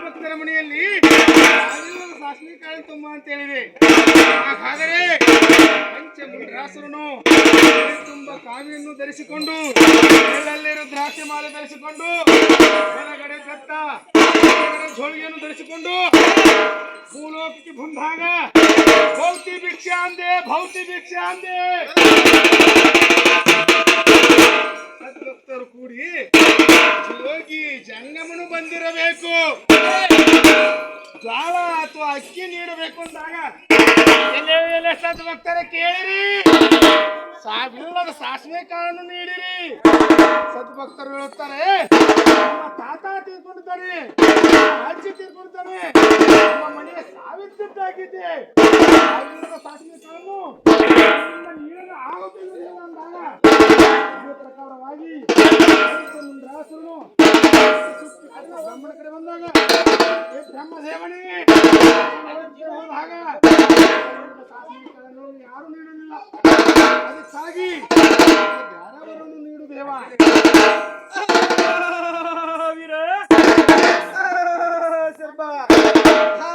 ಭಕ್ತರ ಮನೆಯಲ್ಲಿ ಸಾಸಿವೆ ಕಾಳು ತುಂಬ ಅಂತ ಹೇಳಿದೆ. ಹಾಗಾದರೆ ಪಂಚಮುಂಡ್ರಾಸುರನು ತುಂಬ ಕಾವಿಯನ್ನು ಧರಿಸಿಕೊಂಡು ಎಲ್ಲೆಲ್ಲಿರು ದ್ರಾಕ್ಷಿ ಮಾಲೆ ಧರಿಸಿಕೊಂಡು ಹೊರಗಡೆ ಕತ್ತ ಜೋಳಿಗೆಯನ್ನು ಧರಿಸಿಕೊಂಡು ಭೂಲೋಕಕ್ಕೆ ಬಂದಾಗ ಭೌತಿ ಭಿಕ್ಷೆ ಅಂದೆ ಸದ್ಭಕ್ತರು ಕೂಡಿ ಯೋಗಿ ಜಂಗಮನು ಬಂದಿರಬೇಕು, ಜ್ವಾಳ ಅಥವಾ ಅಕ್ಕಿ ನೀಡಬೇಕು ಅಂದಾಗ ಎಲ್ಲೇ ಸದ್ಭಕ್ತರ ಕೇಳಿರಿ, ಸಾವಿಲ್ಲದ ಸಾಸಿವೆ ಕಾಳನ್ನು ನೀಡಿರಿ. ಸದ್ಭಕ್ತರು ಹೇಳುತ್ತಾರೆ, ನಮ್ಮ ತಾತ ತೀರ್ಕೊಂಡಿದ್ದಾನೆ, ಅಜ್ಜಿ ತೀರ್ಕೊಂಡಿದ್ದಾನೆ, ನಮ್ಮ ಮನೆಯ ಸಾವಿದ್ದಾಗಿದೆ, ಸಾವಿಲ್ಲದ ಸಾಸಿವೆ ಕಾಳನ್ನು ನೀಡಲು ಆಗುತ್ತಿಲ್ಲ ಅಂದಾಗ ಇದೇ ಪ್ರಕಾರವಾಗಿ ಮುಂಡ್ರಾಸುರನು ಬ್ರಹ್ಮನ ಕಡೆ ಬಂದಾಗ ಬ್ರಹ್ಮದೇವನೇ ಹೋದಾಗ ಯಾರು ನೀಡಲಿಲ್ಲ. ಅದಕ್ಕಾಗಿ ಯಾರವರನ್ನು ನೀಡು ದೇವ